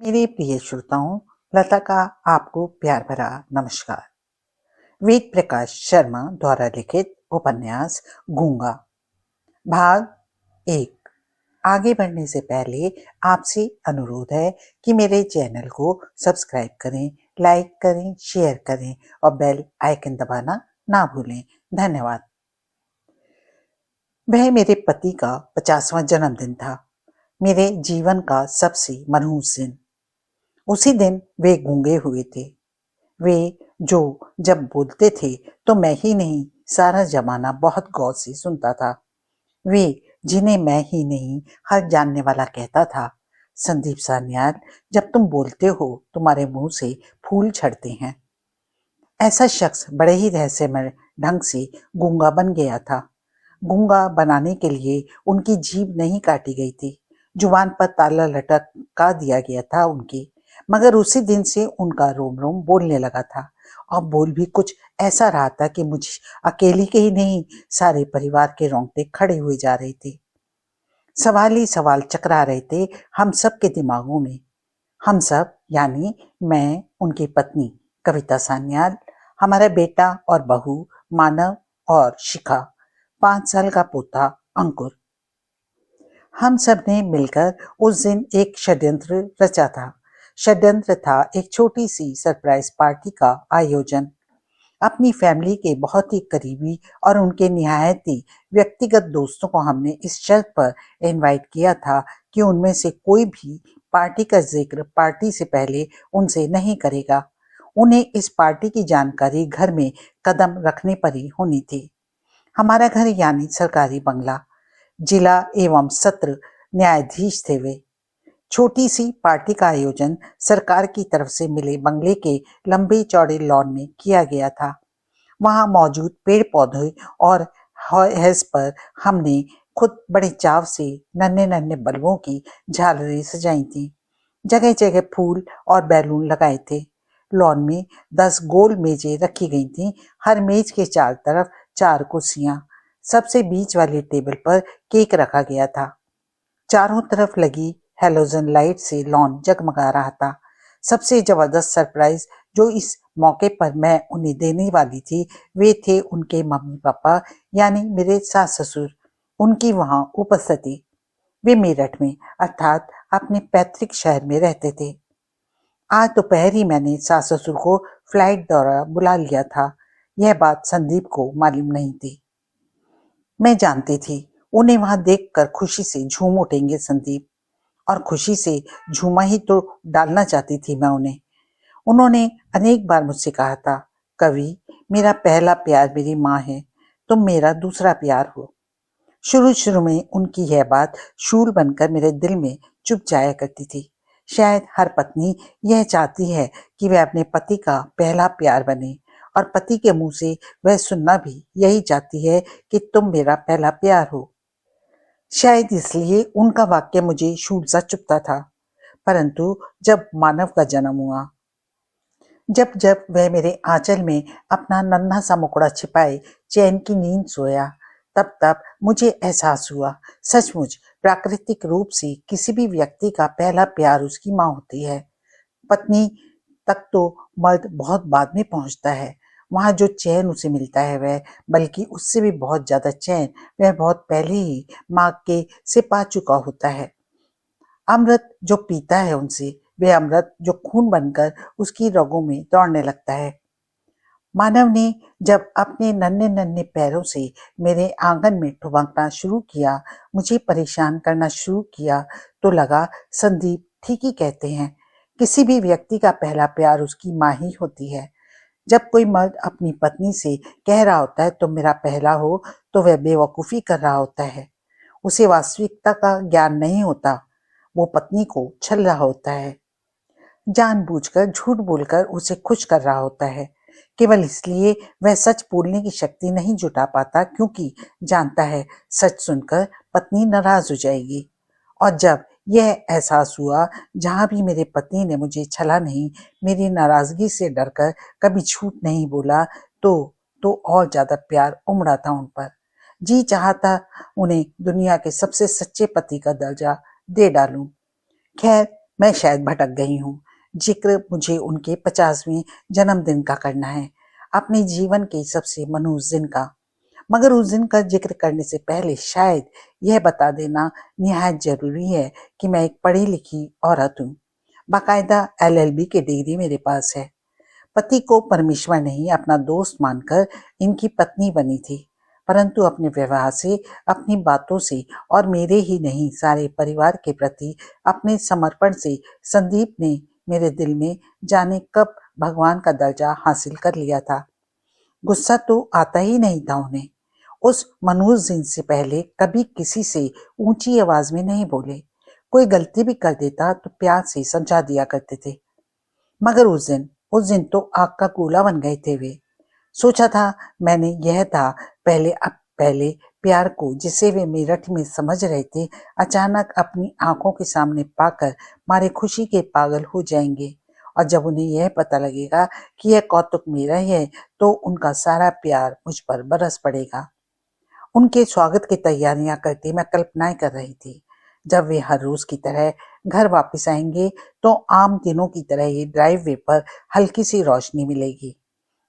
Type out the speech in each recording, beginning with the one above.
मेरे प्रिय श्रोताओं, लता का आपको प्यार भरा नमस्कार। वेद प्रकाश शर्मा द्वारा लिखित उपन्यास गूंगा, भाग 1। आगे बढ़ने से पहले आपसे अनुरोध है कि मेरे चैनल को सब्सक्राइब करें, लाइक करें, शेयर करें और बेल आइकन दबाना ना भूलें। धन्यवाद। वह मेरे पति का 50वां जन्मदिन था, मेरे जीवन का सबसे मनहूस दिन। उसी दिन वे गूंगे हुए थे। वे जो जब बोलते थे तो मैं ही नहीं, सारा जमाना बहुत गौर से सुनता था। वे जिन्हें मैं ही नहीं, हर जानने वाला कहता था, संदीप सान्याल, जब तुम बोलते हो तुम्हारे मुंह से फूल झड़ते हैं। ऐसा शख्स बड़े ही रहस्यमय ढंग से गूंगा बन गया था। गूंगा बनाने के लिए उनकी जीभ नहीं काटी गई थी, जुबान पर ताला लटका दिया गया था उनकी। मगर उसी दिन से उनका रोम रोम बोलने लगा था, और बोल भी कुछ ऐसा रहा था कि मुझ अकेली के ही नहीं, सारे परिवार के रोंगटे खड़े हुए जा रहे थे। सवाल ही सवाल चकरा रहे थे हम सब के दिमागों में। हम सब यानी मैं, उनकी पत्नी कविता सान्याल, हमारा बेटा और बहू मानव और शिखा, 5 साल का पोता अंकुर। हम सब ने मिलकर उस दिन एक षड्यंत्र रचा था। षड्यंत्र था एक छोटी सी सरप्राइज पार्टी का आयोजन। अपनी फैमिली के बहुत ही करीबी और उनके निहायत ही व्यक्तिगत दोस्तों को हमने इस शर्त पर इनवाइट किया था कि उनमें से कोई भी पार्टी का जिक्र पार्टी से पहले उनसे नहीं करेगा। उन्हें इस पार्टी की जानकारी घर में कदम रखने पर ही होनी थी। हमारा घर यानी सरकारी बंगला, जिला एवं सत्र न्यायाधीश थे वे। छोटी सी पार्टी का आयोजन सरकार की तरफ से मिले बंगले के लंबे चौड़े लॉन में किया गया था। वहां मौजूद पेड़ पौधे और हैज पर हमने खुद बड़े चाव से नन्हे नन्हे बल्बों की झालरें सजाई थी। जगह जगह फूल और बैलून लगाए थे। लॉन में 10 गोल मेजें रखी गई थीं। हर मेज के चार तरफ 4 कुर्सियां। सबसे बीच वाली टेबल पर केक रखा गया था। चारों तरफ लगी हेलोजन लाइट से लॉन जगमगा रहा था। सबसे जबरदस्त सरप्राइज जो इस मौके पर मैं उन्हें देने वाली थी, वे थे उनके मम्मी पापा यानी मेरे सास ससुर, उनकी वहां उपस्थिति। वे मेरठ में अर्थात अपने पैतृक शहर में रहते थे। आज दोपहर ही मैंने सास ससुर को फ्लाइट द्वारा बुला लिया था। यह बात संदीप को मालूम नहीं थी। मैं जानती थी उन्हें वहां देखकर खुशी से झूम उठेंगे संदीप, और खुशी से झूमा ही तो डालना चाहती थी मैं उन्हें। उन्होंने अनेक बार मुझसे कहा था, कवि, मेरा पहला प्यार मेरी माँ है, तुम मेरा दूसरा प्यार हो। शुरू शुरू में उनकी यह बात शूल बनकर मेरे दिल में चुभ जाया करती थी। शायद हर पत्नी यह चाहती है कि वह अपने पति का पहला प्यार बने, और पति के मुंह से वह सुनना भी यही चाहती है कि तुम मेरा पहला प्यार हो। शायद इसलिए उनका वाक्य मुझे शूल सा चुभता था। परंतु जब मानव का जन्म हुआ, जब जब वह मेरे आंचल में अपना नन्हा सा मुखड़ा छिपाए चैन की नींद सोया, तब तब मुझे एहसास हुआ, सचमुच प्राकृतिक रूप से किसी भी व्यक्ति का पहला प्यार उसकी माँ होती है। पत्नी तक तो मर्द बहुत बाद में पहुंचता है। वहां जो चैन उसे मिलता है वह, बल्कि उससे भी बहुत ज्यादा चैन वह बहुत पहले ही माँ के से पा चुका होता है। अमृत जो पीता है उनसे, वह अमृत जो खून बनकर उसकी रगों में दौड़ने लगता है। मानव ने जब अपने नन्हे नन्हे पैरों से मेरे आंगन में ठुमकना शुरू किया, मुझे परेशान करना शुरू किया, तो लगा संदीप ठीक ही कहते हैं। किसी भी व्यक्ति का पहला प्यार उसकी माँ ही होती है। जब कोई मर्द अपनी पत्नी से कह रहा होता है तुम मेरा पहला हो, तो वह बेवकूफी कर रहा होता है। उसे वास्तविकता का ज्ञान नहीं होता। वो पत्नी को छल रहा होता है, जानबूझकर झूठ बोलकर उसे खुश कर रहा होता है। केवल इसलिए वह सच बोलने की शक्ति नहीं जुटा पाता, क्योंकि जानता है सच सुनकर पत्नी नाराज हो जाएगी। और जब यह एहसास हुआ, जहां भी मेरे पति ने मुझे छला नहीं, मेरी नाराजगी से डरकर कभी झूठ नहीं बोला, तो और ज्यादा प्यार उमड़ा था उन पर। जी चाहता उन्हें दुनिया के सबसे सच्चे पति का दर्जा दे डालूं। खैर, मैं शायद भटक गई हूँ। जिक्र मुझे उनके 50वें जन्मदिन का करना है, अपने जीवन के सबसे मनहूस दिन का। मगर उस दिन का जिक्र करने से पहले शायद यह बता देना निहायत जरूरी है कि मैं एक पढ़ी लिखी औरत हूँ। बाकायदा LLB की डिग्री मेरे पास है। पति को परमेश्वर नहीं अपना दोस्त मानकर इनकी पत्नी बनी थी, परंतु अपने व्यवहार से, अपनी बातों से और मेरे ही नहीं सारे परिवार के प्रति अपने समर्पण से संदीप ने मेरे दिल में जाने कब भगवान का दर्जा हासिल कर लिया था। गुस्सा तो आता ही नहीं था उन्हें। उस मनहूस दिन से पहले कभी किसी से ऊंची आवाज में नहीं बोले। कोई गलती भी कर देता तो प्यार से समझा दिया करते थे। मगर उस दिन तो आग का गोला बन गए थे वे। सोचा था मैंने यह था पहले प्यार को जिसे वे मेरठ में समझ रहे थे, अचानक अपनी आंखों के सामने पाकर मारे खुशी के पागल हो जाएंगे। और जब उन्हें यह पता लगेगा कि यह कौतुक मेरा ही है, तो उनका सारा प्यार मुझ पर बरस पड़ेगा। उनके स्वागत की तैयारियां करती मैं कल्पनाएं कर रही थी। जब वे हर रोज की तरह घर वापस आएंगे तो आम दिनों की तरह ही ड्राइववे पर हल्की सी रोशनी मिलेगी।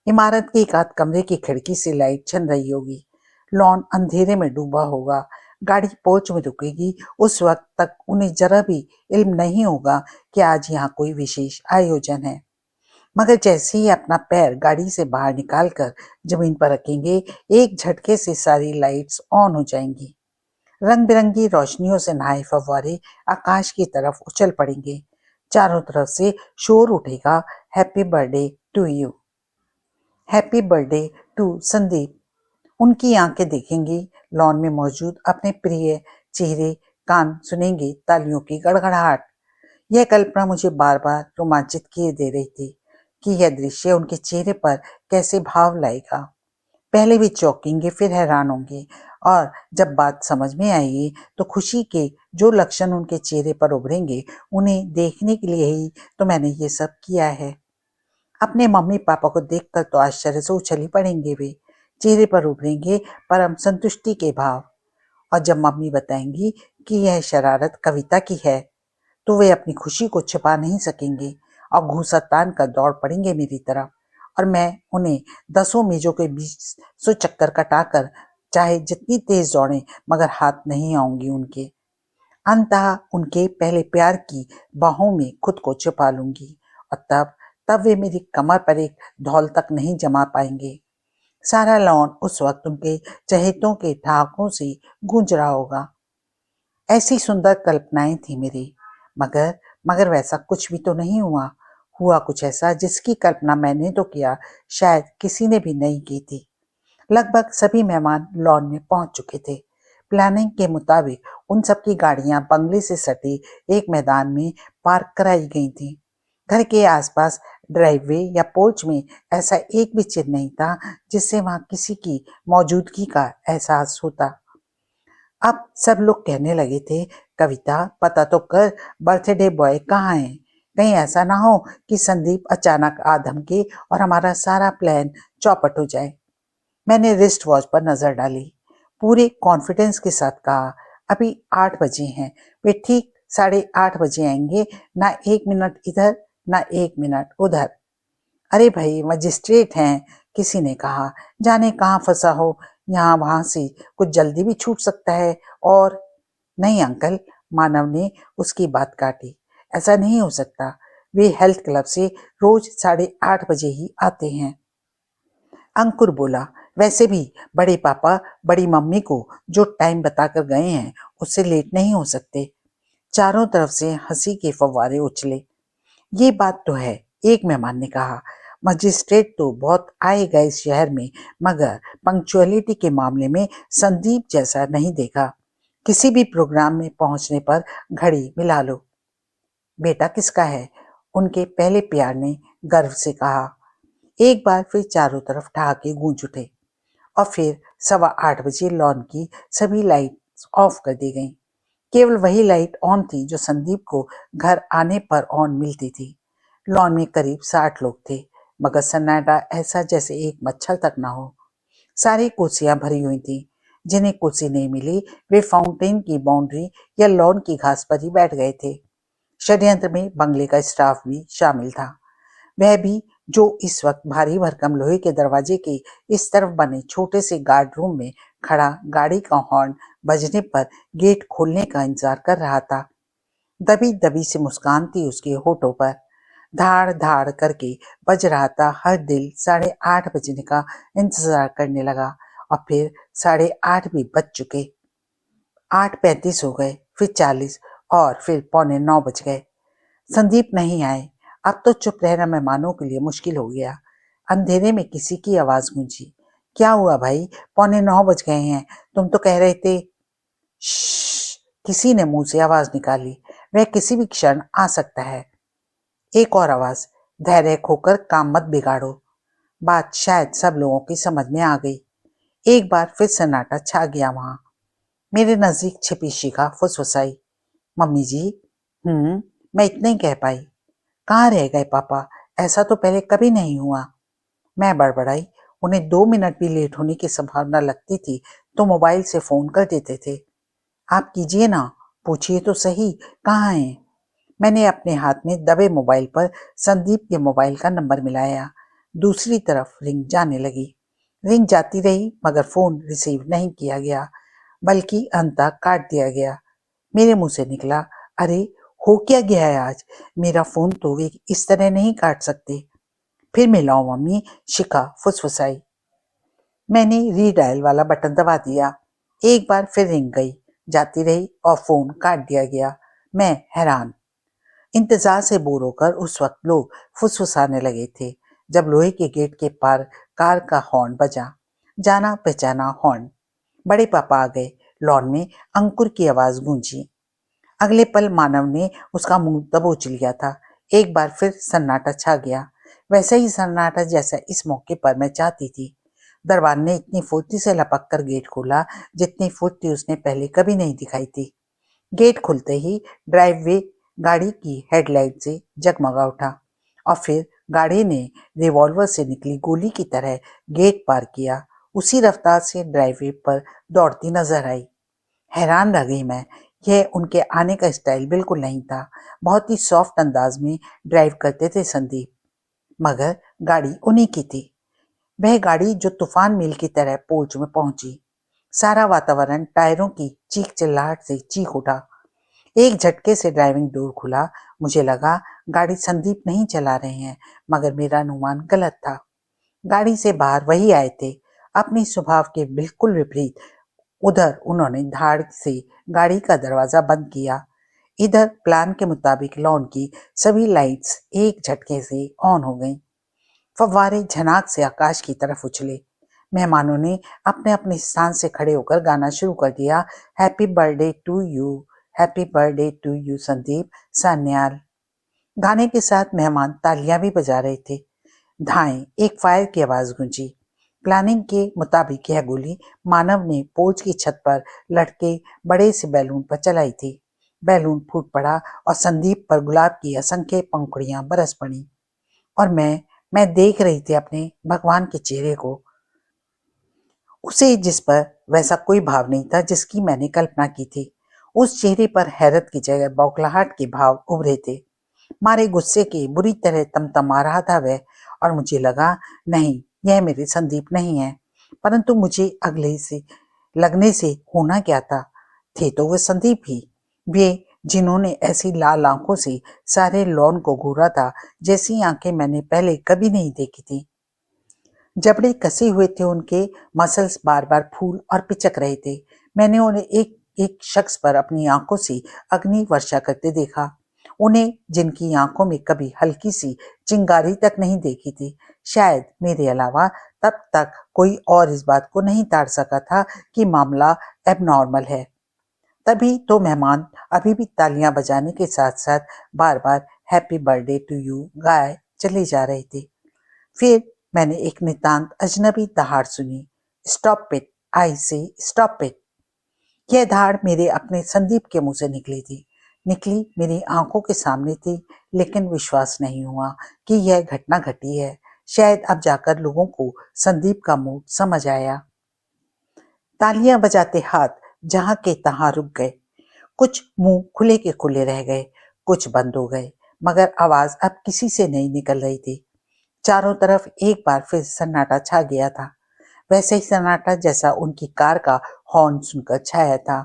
इमारत के एक आध कमरे की खिड़की से लाइट चल रही होगी। लॉन अंधेरे में डूबा होगा। गाड़ी पोर्च में रुकेगी। उस वक्त तक उन्हें जरा भी इल्म नहीं होगा कि आज यहाँ कोई विशेष आयोजन है। मगर जैसे ही अपना पैर गाड़ी से बाहर निकालकर जमीन पर रखेंगे, एक झटके से सारी लाइट्स ऑन हो जाएंगी। रंग बिरंगी रोशनियों से नहाए फव्वारे आकाश की तरफ उछल पड़ेंगे। चारों तरफ से शोर उठेगा, happy birthday to you, happy birthday to Sandeep. उनकी आंखें देखेंगी लॉन में मौजूद अपने प्रिय चेहरे, कान सुनेंगे तालियों की गड़गड़ाहट। यह कल्पना मुझे बार बार रोमांचित किए दे रही थी कि यह दृश्य उनके चेहरे पर कैसे भाव लाएगा। पहले भी चौंकेंगे, फिर हैरान होंगे, और जब बात समझ में आएगी तो खुशी के जो लक्षण उनके चेहरे पर उभरेंगे, उन्हें देखने के लिए ही तो मैंने ये सब किया है। अपने मम्मी पापा को देखकर तो आश्चर्य से उछली पड़ेंगे वे। चेहरे पर उभरेंगे परम संतुष्टि के भाव। और जब मम्मी बताएंगी कि यह शरारत कविता की है, तो वे अपनी खुशी को छिपा नहीं सकेंगे और घूंसा तान कर दौड़ पड़ेंगे मेरी तरफ। और मैं उन्हें 10 मेजों के बीच 100 चक्कर कटाकर चाहे जितनी तेज दौड़े, मगर हाथ नहीं आऊंगी उनके। अंततः उनके पहले प्यार की बाहों में खुद को छुपा लूंगी। और तब वे मेरी कमर पर एक धौल तक नहीं जमा पाएंगे। सारा लॉन उस वक्त उनके चहेतों के ठहाकों से गूंज रहा होगा। ऐसी सुंदर कल्पनाएं थी मेरी, मगर वैसा कुछ भी तो नहीं हुआ। हुआ कुछ ऐसा जिसकी कल्पना मैंने तो किया, शायद किसी ने भी नहीं की थी। लगभग सभी मेहमान लॉन में पहुंच चुके थे। प्लानिंग के मुताबिक उन सबकी गाड़ियां बंगले से सटे एक मैदान में पार्क कराई गई थी। घर के आसपास ड्राइववे या पोर्च में ऐसा एक भी चिन्ह नहीं था जिससे वहां किसी की मौजूदगी का एहसास होता। अब सब लोग कहने लगे थे, कविता पता तो कर, बर्थडे बॉय कहाँ है? कहीं ऐसा ना हो कि संदीप अचानक आ धमके और हमारा सारा प्लान चौपट हो जाए। मैंने रिस्ट वॉच पर नजर डाली। पूरे कॉन्फिडेंस के साथ कहा, अभी 8 बजे हैं, वे ठीक 8:30 बजे आएंगे। ना 1 मिनट इधर, ना 1 मिनट उधर। अरे भाई, मजिस्ट्रेट हैं, किसी ने कहा, जाने कहाँ फंसा हो, यहाँ वहां से कुछ जल्दी भी छूट सकता है। और नहीं अंकल, मानव ने उसकी बात काटी, ऐसा नहीं हो सकता। वे हेल्थ क्लब से रोज 8:30 बजे ही आते हैं। अंकुर बोला, वैसे भी बड़े पापा बड़ी मम्मी को जो टाइम बताकर गए हैं उससे लेट नहीं हो सकते। चारों तरफ से हंसी के फव्वारे उछले। ये बात तो है, एक मेहमान ने कहा, मजिस्ट्रेट तो बहुत आए गए इस शहर में, मगर पंक्चुअलिटी के मामले में संदीप जैसा नहीं देखा। किसी भी प्रोग्राम में पहुंचने पर घड़ी मिला लो। बेटा किसका है? उनके पहले प्यार ने गर्व से कहा। एक बार फिर चारों तरफ ठहाके गूंज उठे और फिर 8:15 बजे लॉन की सभी लाइट्स ऑफ कर दी गईं। केवल वही लाइट ऑन थी जो संदीप को घर आने पर ऑन मिलती थी। लॉन में करीब 60 लोग थे, मगर सन्नाटा ऐसा जैसे एक मच्छर तक ना हो। सारी कुर्सियां भरी हुई थी। जिन्हें कुर्सी नहीं मिली वे फाउंटेन की बाउंड्री या लॉन की घास पर ही बैठ गए थे। षड्यंत्र में बंगले का स्टाफ भी शामिल था, वह भी जो इस वक्त भारी भरकम लोहे के दरवाजे के इस तरफ बने छोटे से गार्ड रूम में खड़ा गाड़ी का हॉर्न बजने पर गेट खोलने का इंतजार कर रहा था। दबी दबी सी मुस्कान थी उसके होठों पर। धाड़ धाड़ करके बज रहा था हर दिल। 8:30 बजने का इंतजार करने लगा और फिर 8:30 भी बज चुके। 8:35 हो गए, फिर 40 और फिर 8:45 बज गए। संदीप नहीं आए। अब तो चुप रहना मेहमानों के लिए मुश्किल हो गया। अंधेरे में किसी की आवाज गूंजी, क्या हुआ भाई, 8:45 बज गए हैं, तुम तो कह रहे थे। श्श्श, किसी ने मुंह से आवाज निकाली, वह किसी भी क्षण आ सकता है। एक और आवाज, धैर्य खोकर काम मत बिगाड़ो। बात शायद सब लोगों की समझ में आ गई। एक बार फिर सन्नाटा छा गया वहां। मेरे नजदीक छिपी शिखा फुसफुसाई, मम्मी जी। मैं इतना ही कह पाई। कहाँ रह गए पापा, ऐसा तो पहले कभी नहीं हुआ। मैं बड़बड़ाई, उन्हें 2 मिनट भी लेट होने की संभावना लगती थी तो मोबाइल से फोन कर देते थे। आप कीजिए ना, पूछिए तो सही, कहाँ हैं। मैंने अपने हाथ में दबे मोबाइल पर संदीप के मोबाइल का नंबर मिलाया। दूसरी तरफ रिंग जाने लगी। रिंग जाती रही मगर फोन रिसीव नहीं किया गया, बल्कि अंततः काट दिया गया। मेरे मुंह से निकला, अरे हो क्या गया है आज, मेरा फोन तो वे इस तरह नहीं काट सकते। फिर मिलाओ मम्मी, शिखा फुसफुसाई। मैंने रीडायल वाला बटन दबा दिया। एक बार फिर रिंग गई, जाती रही और फोन काट दिया गया। मैं हैरान। इंतजार से बोर होकर उस वक्त लोग फुसफुसाने लगे थे जब लोहे के गेट के पार कार का हॉर्न बजा। जाना पहचाना हॉर्न। बड़े पापा आ गए। लॉन में अंकुर की आवाज गूंजी। अगले पल मानव ने उसका मुंह दबोच लिया था। एक बार फिर सन्नाटा छा गया, वैसा ही सन्नाटा जैसा इस मौके पर मैं चाहती थी। दरबान ने इतनी फुर्ती से लपक कर गेट खोला जितनी फुर्ती उसने पहले कभी नहीं दिखाई थी। गेट खुलते ही ड्राइववे गाड़ी की हेडलाइट से जगमगा उठा और फिर गाड़ी ने रिवॉल्वर से निकली गोली की तरह गेट पार किया। उसी रफ्तार से ड्राइववे पर दौड़ती नजर आई। हैरान रह गई मैं, यह उनके आने का स्टाइल बिल्कुल नहीं था। बहुत ही सॉफ्ट अंदाज में ड्राइव करते थे संदीप, मगर गाड़ी उन्हीं की थी। वह गाड़ी जो तूफान मील की तरह पोर्च में पहुंची। सारा वातावरण टायरों की चीख चिल्लाहट से चीख उठा। एक झटके से ड्राइविंग डोर खुला। मुझे लगा गाड़ी संदीप नहीं चला रहे हैं, मगर मेरा अनुमान गलत था। गाड़ी से बाहर वही आए थे, अपनी स्वभाव के बिल्कुल विपरीत। उधर उन्होंने धाड़ से गाड़ी का दरवाजा बंद किया। इधर प्लान के मुताबिक लॉन की सभी लाइट्स एक झटके से ऑन हो गईं। फव्वारे झनाक से आकाश की तरफ उछले। मेहमानों ने अपने अपने स्थान से खड़े होकर गाना शुरू कर दिया। Happy birthday to you, happy birthday to you Sandeep, Sanyal. गाने के साथ मेहमान तालियां भी बजा रहे थे। धाएं एक फायर की आवाज गूंजी। प्लानिंग के मुताबिक यह गोली मानव ने पोर्च की छत पर लटके बड़े से बैलून पर चलाई थी। बैलून फूट पड़ा और संदीप पर गुलाब की असंख्य पंखुड़ियां बरस पड़ी। और मैं देख रही थी अपने भगवान के चेहरे को, उसे जिस पर वैसा कोई भाव नहीं था जिसकी मैंने कल्पना की थी। उस चेहरे पर हैरत की जगह बौखलाहट के भाव उभरे थे। मारे गुस्से के बुरी तरह तमतमा रहा था वह, और मुझे लगा नहीं, यह मेरे संदीप नहीं है। परंतु मुझे अगले से लगने से होना क्या था, थे तो वे संदीप ही, वे जिन्होंने ऐसी लाल आंखों से सारे लॉन को घूरा था जैसी आंखें मैंने पहले कभी नहीं देखी थी। जबड़े कसे हुए थे, उनके मसल्स बार बार फूल और पिचक रहे थे। मैंने उन्हें एक एक शख्स पर अपनी आंखों से अग्नि वर्षा करते देखा, उन्हें जिनकी आंखों में कभी हल्की सी चिंगारी तक नहीं देखी थी। शायद मेरे अलावा तब तक कोई और इस बात को नहीं ताड़ सका था कि मामला एबनॉर्मल है। तभी तो मेहमान अभी भी तालियां बजाने के साथ साथ बार बार हैप्पी बर्थडे टू यू गाए चले जा रहे थे। फिर मैंने एक नितांत अजनबी दहाड़ सुनी। स्टॉप इट, आई से स्टॉप इट। यह धाड़ मेरे अपने संदीप के मुंह से निकली मेरी आंखों के सामने थी, लेकिन विश्वास नहीं हुआ कि यह घटना घटी है। शायद अब जाकर लोगों को संदीप का मूड समझ आया। तालियां बजाते हाथ जहां के तहां रुक गए। कुछ मुंह खुले के खुले रह गए, कुछ बंद हो गए, मगर आवाज अब किसी से नहीं निकल रही थी। चारों तरफ एक बार फिर सन्नाटा छा गया था, वैसे ही सन्नाटा जैसा उनकी कार का हॉर्न सुनकर छाया था।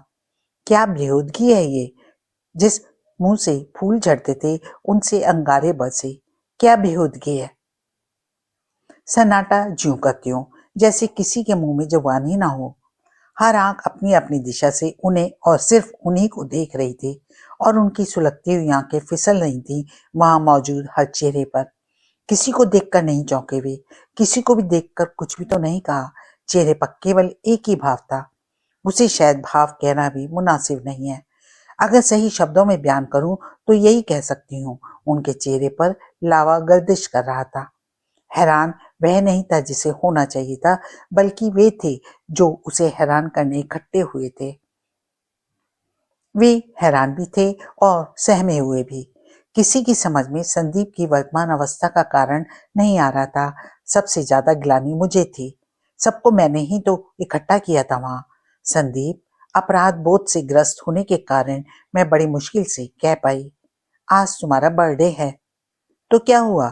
क्या बेहूदगी है ये! जिस मुंह से फूल झड़ते थे उनसे अंगारे बरसे। क्या बेहूदगी है! सन्नाटा ज्यों का त्यों, जैसे किसी के मुंह में जुबान ही ना हो। हर आंख अपनी अपनी दिशा से उन्हें और सिर्फ उन्हीं को देख रही थी, और उनकी सुलगती हुई आंखें फिसल रही थी वहां मौजूद हर चेहरे पर। किसी को देखकर नहीं चौंके वे, किसी को भी देखकर कुछ भी तो नहीं कहा। चेहरे पर केवल एक ही भाव था। उसे शायद भाव कहना भी मुनासिब नहीं है। अगर सही शब्दों में बयान करूं तो यही कह सकती हूँ, उनके चेहरे पर लावा गर्दिश कर रहा था। हैरान वह नहीं था जिसे होना चाहिए था, बल्कि वे थे जो उसे हैरान करने इकट्ठे हुए थे। वे हैरान भी थे और सहमे हुए भी। किसी की समझ में संदीप की वर्तमान अवस्था का कारण नहीं आ रहा था। सबसे ज्यादा ग्लानि मुझे थी। सबको मैंने ही तो इकट्ठा किया था वहां। संदीप, अपराध बोध से ग्रस्त होने के कारण मैं बड़ी मुश्किल से कह पाई, आज तुम्हारा बर्थडे है। तो क्या हुआ?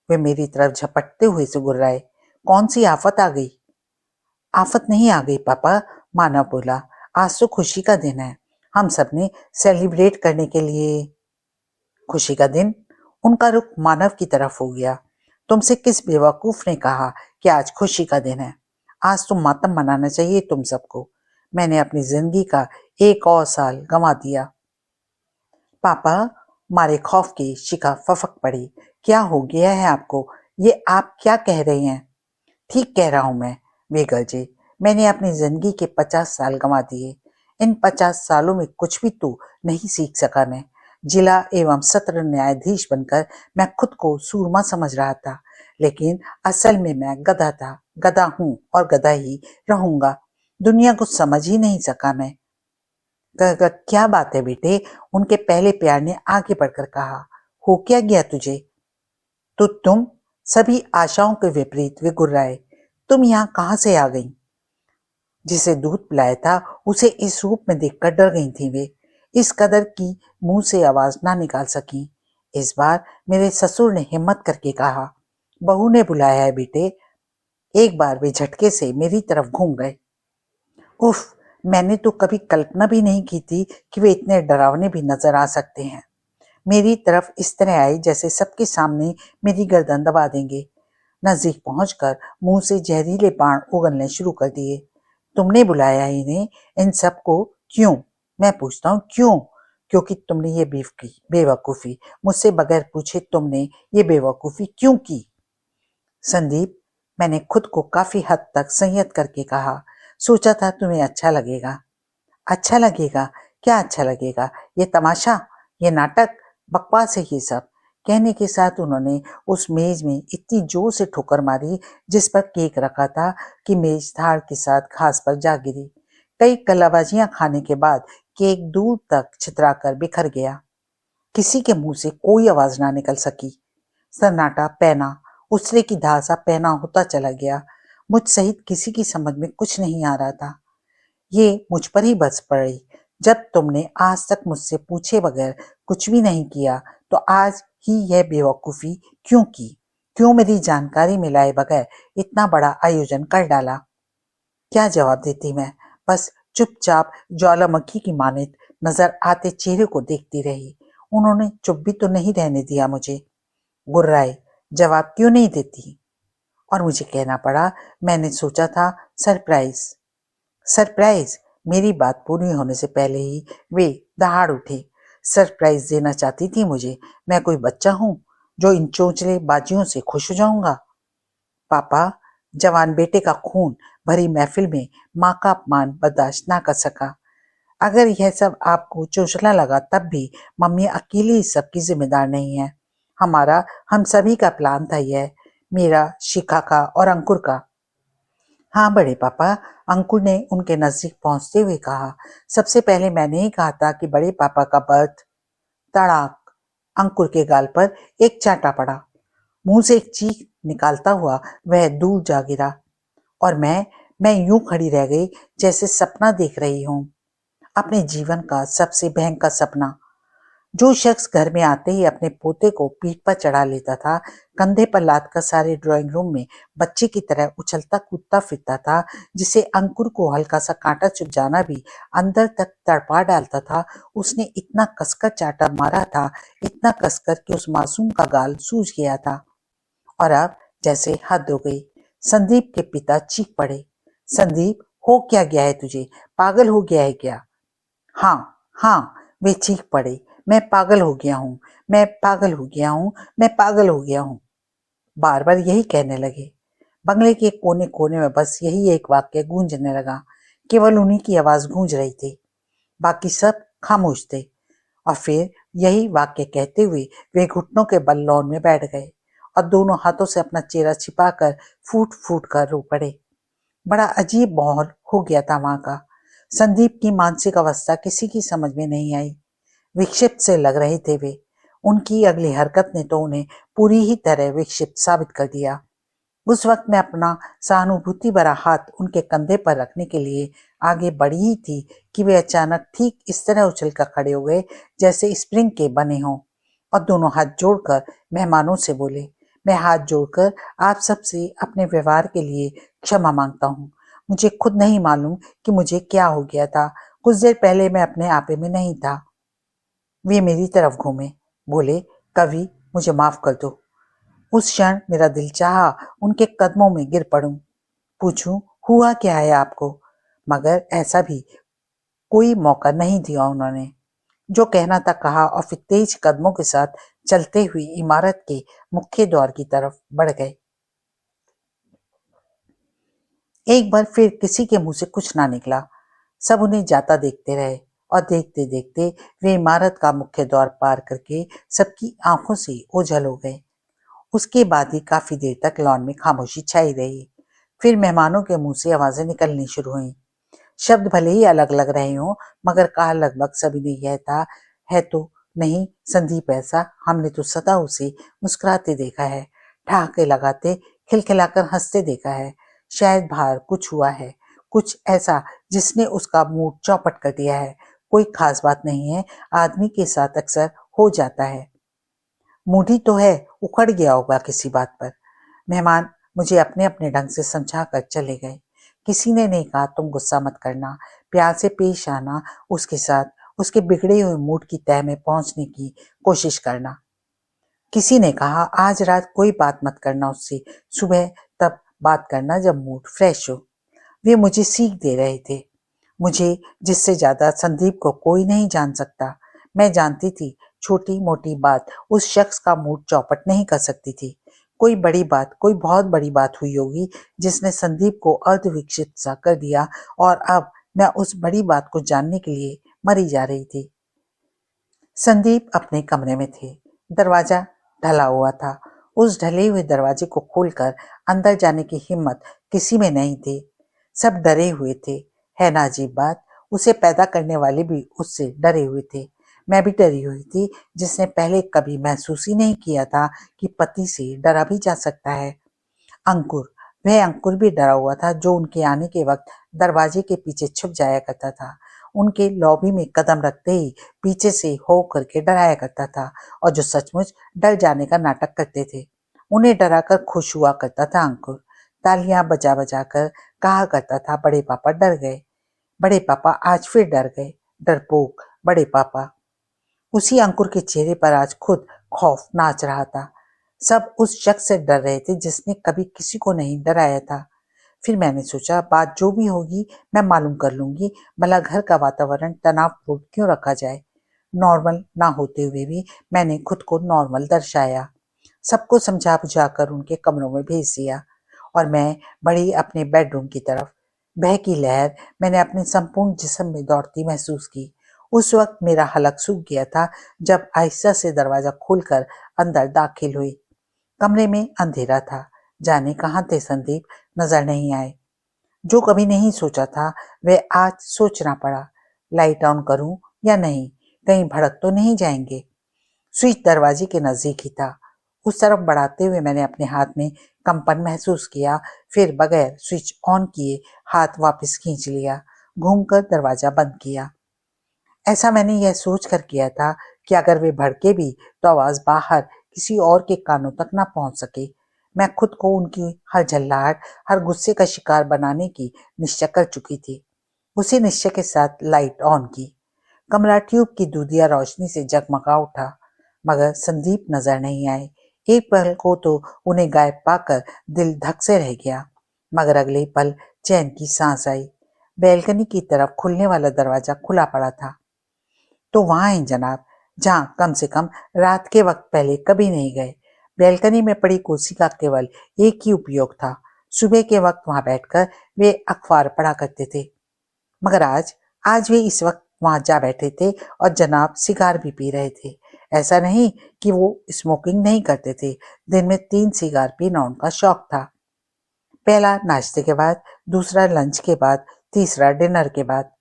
वे मेरी तरफ झपटते हुए से गुर्राए। कौन सी आफत आ गई? आफत नहीं आ गई पापा, मानव बोला। आज तो खुशी का दिन है, हम सब ने सेलिब्रेट करने के लिए। खुशी का दिन? उनका रुख मानव की तरफ हो गया। तुमसे किस बेवकूफ ने कहा कि आज खुशी का दिन है? आज तो मातम मनाना चाहिए तुम सबको। मैंने अपनी जिंदगी का एक और साल गंवा दिया। पापा, मारे खौफ की शिखा फफक पड़ी। क्या हो गया है आपको? ये आप क्या कह रहे हैं? ठीक कह रहा हूं मैं, वे गरजे। मैंने अपनी जिंदगी के 50 साल गंवा दिए। इन 50 सालों में कुछ भी तो नहीं सीख सका मैं। जिला एवं सत्र न्यायाधीश बनकर मैं खुद को सूरमा समझ रहा था, लेकिन असल में मैं गधा था। गधा हूं और गधा ही रहूंगा। दुनिया को समझ ही नहीं सका मैं। क्या बात है बेटे? उनके पहले प्यार ने आगे बढ़कर कहा। हो क्या गया तुझे? तो तुम? सभी आशाओं के विपरीत वे गुर्राए। तुम यहाँ कहाँ से आ गई? जिसे दूध पिलाया था उसे इस रूप में देखकर डर गई थी वे। इस कदर की मुंह से आवाज ना निकाल सकी। इस बार मेरे ससुर ने हिम्मत करके कहा, बहू ने बुलाया है बेटे। एक बार वे झटके से मेरी तरफ घूम गए। उफ, मैंने तो कभी कल्पना भी नहीं की थी कि वे इतने डरावने भी नजर आ सकते हैं। मेरी तरफ इस तरह आए जैसे सबके सामने मेरी गर्दन दबा देंगे। नजदीक पहुंचकर मुंह से जहरीले बाण उगलने शुरू कर दिए। तुमने बुलाया इन्हें, इन सबको? क्यों? मैं पूछता हूँ क्यों? क्योंकि तुमने ये बेवकूफी मुझसे बगैर पूछे तुमने ये बेवकूफी क्यों की? संदीप, मैंने खुद को काफी हद तक संयत करके कहा, सोचा था तुम्हें अच्छा लगेगा। अच्छा लगेगा? क्या अच्छा लगेगा? ये तमाशा, ये नाटक, बकवास है ये सब। कहने के साथ उन्होंने उस मेज में इतनी जोर से ठोकर मारी जिस पर केक रखा था कि मेज धाड़ के साथ घास पर जा गिरी। कई कलाबाजियां खाने के बाद केक दूर तक छितराकर बिखर गया। किसी के मुंह से कोई आवाज ना निकल सकी। सन्नाटा पैना, उसरे की धार सा पैना होता चला गया। मुझ सहित किसी की समझ में कुछ नहीं आ रहा था। ये मुझ पर ही बस पड़ी। जब तुमने आज तक मुझसे पूछे बगैर कुछ भी नहीं किया, तो आज ही यह बेवकूफी क्यों की? क्यों मेरी जानकारी में लाए बगैर इतना बड़ा आयोजन कर डाला? क्या जवाब देती मैं? बस चुपचाप ज्वालामुखी की मानित नजर आते चेहरे को देखती रही। उन्होंने चुप भी तो नहीं रहने दिया मुझे। गुर्राए, जवाब क्यों नहीं देती? और मुझे कहना पड़ा, मैंने सोचा था सरप्राइज। सरप्राइज? मेरी बात पूरी होने से पहले ही वे दहाड़ उठे। सरप्राइज देना चाहती थी मुझे? मैं कोई बच्चा हूं जो इन चोंचले बाजियों से खुश हो जाऊंगा? पापा, जवान बेटे का खून भरी महफिल में माँ का अपमान बर्दाश्त ना कर सका। अगर यह सब आपको चोचला लगा तब भी मम्मी अकेली इस सब की जिम्मेदार नहीं है। हम सभी का प्लान था यह, मेरा, शिखा का और अंकुर का। हाँ बड़े पापा, अंकुर ने उनके नजदीक पहुंचते हुए कहा। सबसे पहले मैंने ही कहा था कि बड़े पापा का बर्थ। तड़ाक! अंकुर के गाल पर एक चांटा पड़ा। मुंह से एक चीख निकालता हुआ वह दूर जा गिरा, और मैं यूं खड़ी रह गई जैसे सपना देख रही हूं, अपने जीवन का सबसे भयंकर सपना। जो शख्स घर में आते ही अपने पोते को पीठ पर चढ़ा लेता था, कंधे पर लाद कर सारे ड्राइंग रूम में बच्चे की तरह उछलता कूदता फिरता था, जिसे अंकुर को हल्का सा कांटा चुभ जाना भी अंदर तक तड़पा डालता था, उसने इतना कसकर चाटा मारा था, इतना कसकर कि उस मासूम का गाल सूज गया था। और अब जैसे हद हो गई। संदीप के पिता चीख पड़े, संदीप, हो क्या गया है तुझे? पागल हो गया है क्या? हाँ, हाँ, वे चीख पड़े, मैं पागल हो गया हूँ, मैं पागल हो गया हूँ, मैं पागल हो गया हूँ। बार बार यही कहने लगे। बंगले के कोने कोने में बस यही एक वाक्य गूंजने लगा। केवल उन्हीं की आवाज गूंज रही थी, बाकी सब खामोश थे। और फिर यही वाक्य कहते हुए वे घुटनों के बल लॉन में बैठ गए और दोनों हाथों से अपना चेहरा छिपाकर फूट फूट कर रो पड़े। बड़ा अजीब माहौल हो गया था वहां का। संदीप की मानसिक अवस्था किसी की समझ में नहीं आई। विक्षिप्त से लग रहे थे वे। उनकी अगली हरकत ने तो उन्हें पूरी ही तरह विक्षिप्त साबित कर दिया। उस वक्त मैं अपना सहानुभूति भरा हाथ उनके कंधे पर रखने के लिए आगे बढ़ी ही थी कि वे अचानक ठीक इस तरह उछलकर खड़े हो गए जैसे स्प्रिंग के बने हों, और दोनों हाथ जोड़कर मेहमानों से बोले, मैं हाथ जोड़कर आप सबसे अपने व्यवहार के लिए क्षमा मांगता हूँ। मुझे खुद नहीं मालूम कि मुझे क्या हो गया था। कुछ देर पहले मैं अपने आपे में नहीं था। वे मेरी तरफ घूमे, बोले, कवि, मुझे माफ कर दो। उस क्षण मेरा दिल चाहा उनके कदमों में गिर पड़ूं, पूछूं हुआ क्या है आपको, मगर ऐसा भी कोई मौका नहीं दिया उन्होंने। जो कहना था कहा और फिर तेज कदमों के साथ चलते हुए इमारत के मुख्य द्वार की तरफ बढ़ गए। एक बार फिर किसी के मुंह से कुछ ना निकला। सब उन्हें जाता देखते रहे और देखते देखते वे इमारत का मुख्य द्वार पार करके सबकी आंखों से ओझल हो गए। उसके बाद ही काफी देर तक लॉन में खामोशी छाई रही। फिर मेहमानों के मुंह से आवाजें निकलनी शुरू हुई। शब्द भले ही अलग लग रहे हों, मगर कहा लगभग सभी ने यह था, है तो नहीं संदीप ऐसा, हमने तो सदा उसे मुस्कुराते देखा है, ठहाके लगाते, खिलखिलाकर हंसते देखा है। शायद बाहर कुछ हुआ है, कुछ ऐसा जिसने उसका मूड चौपट कर दिया है। कोई खास बात नहीं है, आदमी के साथ अक्सर हो जाता है। मूडी तो है, उखड़ गया होगा किसी बात पर। मेहमान मुझे अपने अपने ढंग से समझा कर चले गए। किसी ने नहीं कहा तुम गुस्सा मत करना, प्यार से पेश आना, उसके साथ उसके बिगड़े हुए मूड की तह में पहुंचने की कोशिश करना। किसी ने कहा आज रात कोई बात मत करना उससे, सुबह तब बात करना जब मूड फ्रेश हो। वे मुझे सीख दे रहे थे, मुझे जिससे ज्यादा संदीप को कोई नहीं जान सकता। मैं जानती थी छोटी मोटी बात उस शख्स का मूड चौपट नहीं कर सकती थी। कोई बड़ी बात, कोई बहुत बड़ी बात हुई होगी जिसने संदीप को अर्धविकसित सा कर दिया, और अब मैं उस बड़ी बात को जानने के लिए मरी जा रही थी। संदीप अपने कमरे में थे। दरवाजा ढला हुआ था। उस ढले हुए दरवाजे को खोलकर अंदर जाने की हिम्मत किसी में नहीं थी। सब डरे हुए थे। है ना अजीब बात, उसे पैदा करने वाले भी उससे डरे हुए थे। मैं भी डरी हुई थी, जिसने पहले कभी महसूस ही नहीं किया था कि पति से डरा भी जा सकता है। अंकुर, वह अंकुर भी डरा हुआ था जो उनके आने के वक्त दरवाजे के पीछे छुप जाया करता था। उनके लॉबी में कदम रखते ही पीछे से हो करके डराया करता था, और जो सचमुच डर जाने का नाटक करते थे उन्हें डराकर खुश हुआ करता था अंकुर। तालियां बजा बजा कर कहा करता था, बड़े पापा डर गए, बड़े पापा आज फिर डर गए, डरपोक बड़े पापा। उसी अंकुर के चेहरे पर आज खुद खौफ नाच रहा था। सब उस शख्स से डर रहे थे जिसने कभी किसी को नहीं डराया था। फिर मैंने सोचा बात जो भी होगी मैं मालूम कर लूंगी, भला घर का वातावरण तनावपूर्ण क्यों रखा जाए। नॉर्मल ना होते हुए भी मैंने खुद को नॉर्मल दर्शाया। सबको समझा बुझाकर उनके कमरों में भेज दिया और मैं बढ़ी अपने बेडरूम की तरफ। बहकी लहर मैंने अपने संपूर्ण जिस्म में दौड़ती महसूस की। उस वक्त मेरा हलक सूख गया था जब आहिस्ता से दरवाजा खोलकर अंदर दाखिल हुई। कमरे में अंधेरा था। जाने कहाँ थे संदीप, नजर नहीं आए। जो कभी नहीं सोचा था वह आज सोचना पड़ा। लाइट ऑन करूं या नहीं, कहीं भड़क तो नहीं जाएंगे। स्विच दरवाजे के नजदीक ही था। उस तरफ बढ़ाते हुए मैंने अपने हाथ में कंपन महसूस किया, फिर बगैर स्विच ऑन किए हाथ वापस खींच लिया, घूमकर दरवाजा बंद किया। ऐसा मैंने यह सोच कर किया था कि अगर वे भड़के भी तो आवाज बाहर किसी और के कानों तक ना पहुंच सके। मैं खुद को उनकी हर झल्लाहट, हर गुस्से का शिकार बनाने की निश्चय कर चुकी थी। उसी निश्चय के साथ लाइट ऑन की। कमरा ट्यूब की दूधिया रोशनी से जगमगा उठा, मगर संदीप नजर नहीं आए। एक पल को तो उन्हें गायब पाकर दिल धक से रह गया, मगर अगले पल चैन की सांस आई। बैल्कनी की तरफ खुलने वाला दरवाजा खुला पड़ा था। तो वहां हैं जनाब, जहां कम से कम रात के वक्त पहले कभी नहीं गए। बैल्कनी में पड़ी कुर्सी का केवल एक ही उपयोग था। सुबह के वक्त वहां बैठकर वे अखबार पढ़ा करते थे, मगर आज वे इस वक्त वहां जा बैठे थे और जनाब सिगार भी पी रहे थे। ऐसा नहीं कि वो स्मोकिंग नहीं करते थे, दिन में 3 सिगार पीना उनका शौक था। पहला नाश्ते के बाद, दूसरा लंच के बाद, तीसरा डिनर के बाद।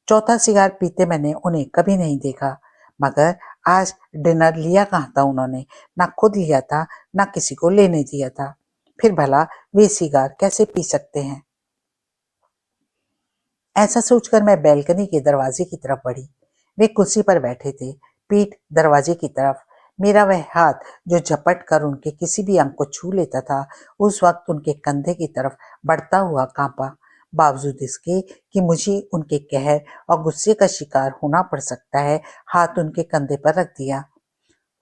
चौथा सिगार पीते मैंने उन्हें कभी नहीं देखा, मगर आज डिनर लिया कहाँ था उन्होंने। ना खुद लिया था, ना किसी को लेने दिया था। फिर भला वे सिगार कैसे पी सकते हैं। ऐसा सोचकर मैं बैल्कनी के दरवाजे की तरफ बढ़ी। वे कुर्सी पर बैठे थे, पीठ दरवाजे की तरफ। मेरा वह हाथ जो झपट कर उनके किसी भी अंग को छू लेता था, उस वक्त उनके कंधे की तरफ बढ़ता हुआ कांपा। बावजूद इसके कि मुझे उनके कहर और गुस्से का शिकार होना पड़ सकता है, हाथ उनके कंधे पर रख दिया।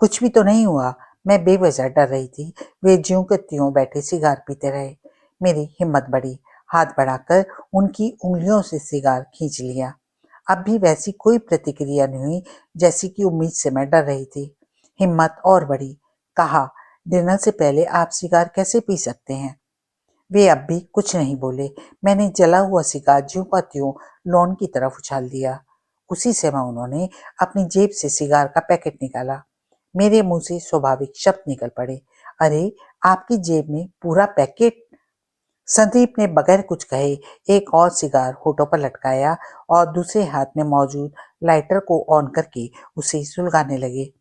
कुछ भी तो नहीं हुआ। मैं बेवजह डर रही थी। वे ज्यों के त्यों बैठे सिगार पीते रहे। मेरी हिम्मत बढ़ी, हाथ बढ़ाकर उनकी उंगलियों से सिगार खींच लिया। अब भी वैसी कोई प्रतिक्रिया नहीं हुई जैसी कि उम्मीद से मैं डर रही थी। हिम्मत और बढ़ी। कहा, डिनर से पहले आप सिगार कैसे पी सकते हैं। वे अब भी कुछ नहीं बोले। मैंने जला हुआ सिगार ज्यों का त्यों लॉन की तरफ उछाल दिया। उसी समय उन्होंने अपनी जेब से सिगार का पैकेट निकाला। मेरे मुंह से स्वाभाविक शब्द निकल पड़े, अरे आपकी जेब में पूरा पैकेट। संदीप ने बगैर कुछ कहे एक और सिगार होठों पर लटकाया और दूसरे हाथ में मौजूद लाइटर को ऑन करके उसे सुलगाने लगे।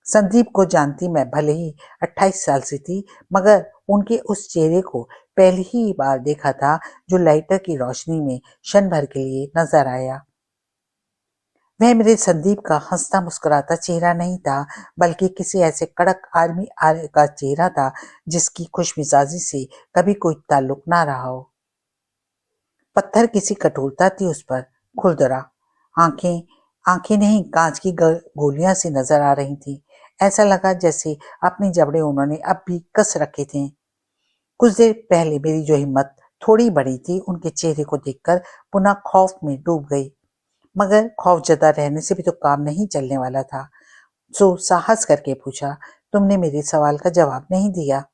संदीप को जानती मैं भले ही 28 साल से थी, मगर उनके उस चेहरे को पहली ही बार देखा था जो लाइटर की रोशनी में क्षण भर के लिए नजर आया। वह मेरे संदीप का हंसता मुस्कुराता चेहरा नहीं था, बल्कि किसी ऐसे कड़क आर्मी का चेहरा था जिसकी खुशमिजाजी से कभी कोई ताल्लुक ना रहा हो। पत्थर किसी कठोरता थी उस पर, खुरदरा। आंखें आंखें नहीं, कांच की गोलियां सी नजर आ रही थी। ऐसा लगा जैसे अपनी जबड़े उन्होंने अब भी कस रखे थे। कुछ देर पहले मेरी जो हिम्मत थोड़ी बढ़ी थी, उनके चेहरे को देखकर पुनः खौफ में डूब गई। मगर खौफजदा रहने से भी तो काम नहीं चलने वाला था। सो साहस करके पूछा, तुमने मेरे सवाल का जवाब नहीं दिया।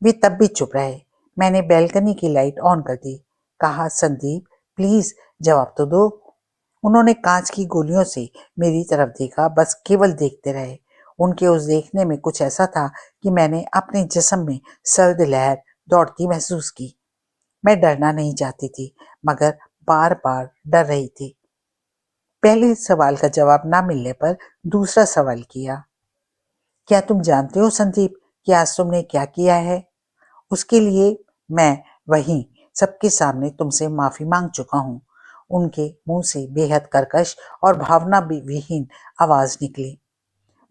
वे तब भी चुप रहे। मैंने बैल्कनी की लाइट ऑन कर दी। कहा, संदीप प्लीज जवाब तो दो। उन्होंने कांच की गोलियों से मेरी तरफ देखा, बस केवल देखते रहे। उनके उस देखने में कुछ ऐसा था कि मैंने अपने जिस्म में सर्द लहर दौड़ती महसूस की। मैं डरना नहीं चाहती थी, मगर बार बार डर रही थी। पहले सवाल का जवाब ना मिलने पर दूसरा सवाल किया, क्या तुम जानते हो संदीप कि आज तुमने क्या किया है। उसके लिए मैं वहीं सबके सामने तुमसे माफी मांग चुका हूँ। उनके मुंह से बेहद कर्कश और भावना विहीन आवाज निकली।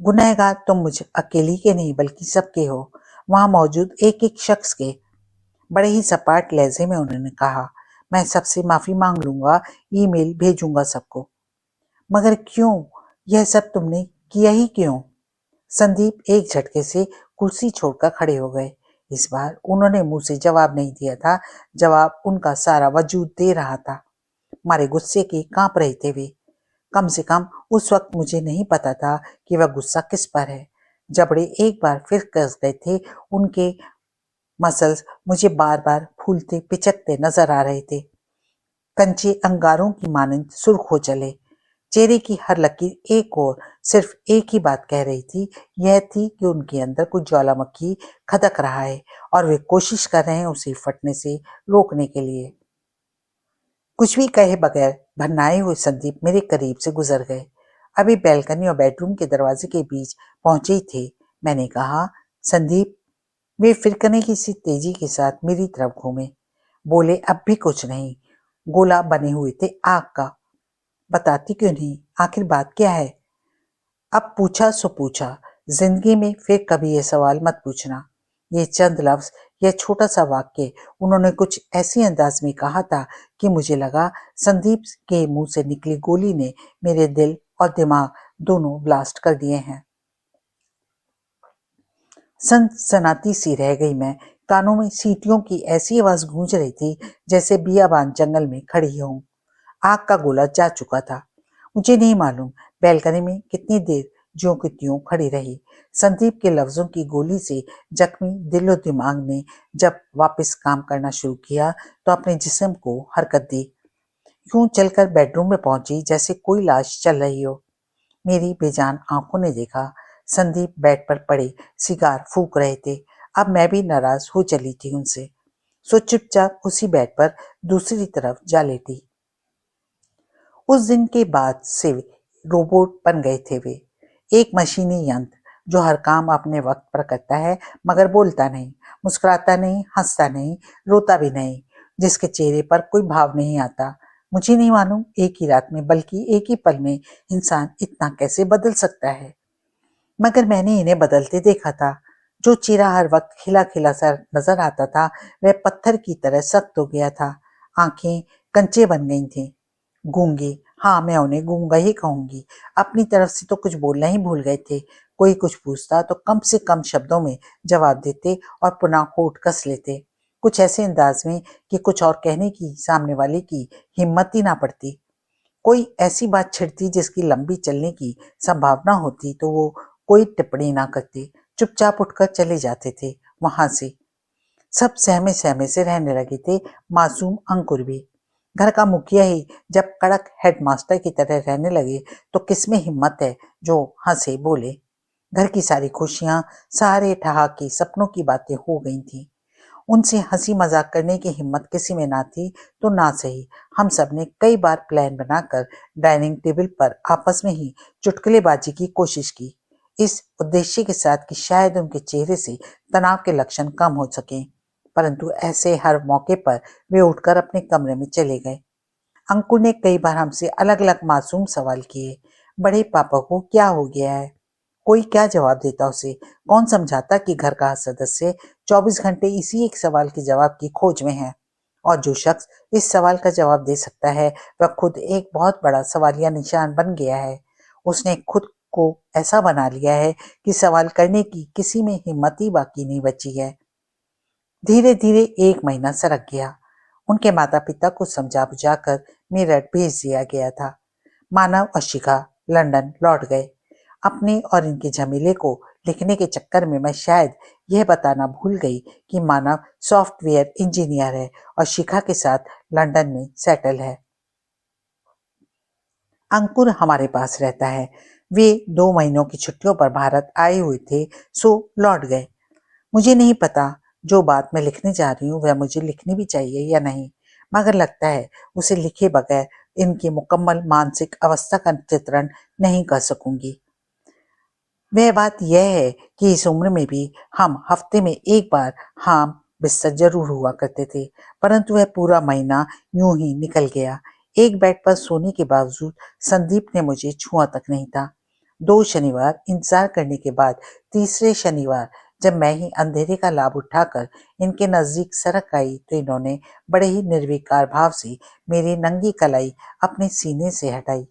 गुनहगार तुम मुझे अकेली के नहीं बल्कि सबके हो, वहां मौजूद एक एक शख्स के। बड़े ही सपाट लहजे में उन्होंने कहा, मैं सबसे माफी मांग लूंगा, ईमेल भेजूंगा सबको। मगर क्यों, यह सब तुमने किया ही क्यों। संदीप एक झटके से कुर्सी छोड़कर खड़े हो गए। इस बार उन्होंने मुंह से जवाब नहीं दिया था, जवाब उनका सारा वजूद दे रहा था। मारे गुस्से के कांप रहे थे वे। कम से कम उस वक्त मुझे नहीं पता था कि वह गुस्सा किस पर है। जबड़े एक बार फिर कस गए थे। उनके मसल्स मुझे बार बार फूलते पिचकते नजर आ रहे थे। कंचे अंगारों की मानंद सुर्ख हो चले। चेहरे की हर लकीर एक और सिर्फ एक ही बात कह रही थी, यह थी कि उनके अंदर कुछ ज्वालामुखी खदक रहा है और वे कोशिश कर रहे हैं उसे फटने से रोकने के लिए। कुछ भी कहे बगैर भन्नाए हुए संदीप मेरे करीब से गुजर गए। अभी बैल्कनी और बेडरूम के दरवाजे के बीच पहुंचे ही थे। मैंने कहा, संदीप। वे फिरकने की सी तेजी के साथ मेरी तरफ घूमे। बोले, अब भी कुछ नहीं। गोला बने हुए थे आग का। बताती क्यों नहीं, आखिर बात क्या है। अब पूछा सो पूछा, जिंदगी में फिर कभी ये सवाल मत पूछना। ये चंद लफ्ज, यह छोटा सा वाक्य उन्होंने कुछ ऐसी अंदाज में कहा था कि मुझे लगा संदीप के मुंह से निकली गोली ने मेरे दिल और दिमाग दोनों ब्लास्ट कर दिए हैं। सनसनाती सी रह गई मैं। कानों में सीटियों की ऐसी आवाज गूंज रही थी जैसे बियाबान जंगल में खड़ी हूं। आग का गोला जा चुका था। मुझे नहीं मालूम बैलकनी में कितनी देर ज्यों की त्यों खड़ी रही। संदीप के लफ्जों की गोली से जख्मी दिलो दिमाग ने जब वापस काम करना शुरू किया तो अपने जिस्म को हरकत दी। यूं चलकर बेडरूम में पहुंची जैसे कोई लाश चल रही हो। मेरी बेजान आंखों ने देखा संदीप बेड पर पड़े सिगार फूंक रहे थे। अब मैं भी नाराज हो चली थी उनसे, सो चुपचाप उसी बेड पर दूसरी तरफ जा लेटी। उस दिन के बाद से रोबोट बन गए थे वे, एक मशीनी यंत्र जो हर काम अपने वक्त पर करता है, मगर बोलता नहीं, मुस्कुराता नहीं, हंसता नहीं, रोता भी नहीं, जिसके चेहरे पर कोई भाव नहीं आता। मुझे नहीं मालूम एक ही रात में, बल्कि एक ही पल में इंसान इतना कैसे बदल सकता है। मगर मैंने इन्हें बदलते देखा था। जो चेहरा हर वक्त खिला खिला सा नजर आता था वह पत्थर की तरह सख्त हो गया था। आंखें कंचे बन गई थीं। गूंगे, हाँ मैं उन्हें गूंगा ही कहूंगी, अपनी तरफ से तो कुछ बोलना ही भूल गए थे। कोई कुछ पूछता तो कम से कम शब्दों में जवाब देते और पुनः होठ कस लेते, कुछ ऐसे अंदाज में कि कुछ और कहने की सामने वाले की हिम्मत ही ना पड़ती। कोई ऐसी बात छिड़ती जिसकी लंबी चलने की संभावना होती तो वो कोई टिप्पणी ना करते, चुपचाप उठकर चले जाते थे वहां से। सब सहमे सहमे से रहने लगे थे, मासूम अंकुर भी। घर का मुखिया ही जब कड़क हेडमास्टर की तरह रहने लगे तो किसमें हिम्मत है जो हंसे बोले। घर की सारी खुशियां, सारे ठहाके, सपनों की बातें हो गई थी। उनसे हंसी मजाक करने की हिम्मत किसी में ना थी तो ना सही। हम सब ने कई बार प्लान बनाकर डाइनिंग टेबल पर आपस में ही चुटकुलेबाजी की कोशिश की, इस उद्देश्य के साथ कि शायद उनके चेहरे से तनाव के लक्षण कम हो सकें। परंतु ऐसे हर मौके पर वे उठकर अपने कमरे में चले गए। अंकुर ने कई बार हमसे अलग अलग मासूम सवाल किए। बड़े पापा को क्या हो गया है? कोई क्या जवाब देता उसे? कौन समझाता कि घर का सदस्य 24 घंटे इसी एक सवाल के जवाब की खोज में है, और जो शख्स इस सवाल का जवाब दे सकता है वह खुद एक बहुत बड़ा सवालिया निशान बन गया है। उसने खुद को ऐसा बना लिया है कि सवाल करने की किसी में हिम्मत ही बाकी नहीं बची है। धीरे धीरे 1 महीना सरक गया। उनके माता पिता को समझा बुझाकर मेरठ भेज दिया गया था। मानव और शिखा लंदन लौट गए। अपने और इनके झमेले को लिखने के चक्कर में मैं शायद यह बताना भूल गई कि मानव सॉफ्टवेयर इंजीनियर है और शिखा के साथ लंदन में सेटल है। अंकुर हमारे पास रहता है। वे 2 महीनों की छुट्टियों पर भारत आए हुए थे, सो लौट गए। मुझे नहीं पता जो बात मैं लिखने जा रही हूँ वह मुझे लिखनी भी चाहिए या नहीं, मगर लगता है उसे लिखे बगैर इनकी मुकम्मल मानसिक अवस्था का चित्रण नहीं कर सकूंगी। वह बात यह है कि इस उम्र में भी हम हफ्ते में एक बार हाम बिस्तर जरूर हुआ करते थे, परंतु वह पूरा महीना यूं ही निकल गया। एक बेड पर सोने के बावजूद संदीप ने मुझे छुआ तक नहीं था। 2 शनिवार इंतजार करने के बाद तीसरे शनिवार जब मैं ही अंधेरे का लाभ उठाकर इनके नजदीक सरक आई तो इन्होंने बड़े ही निर्विकार भाव से मेरी नंगी कलाई अपने सीने से हटाई।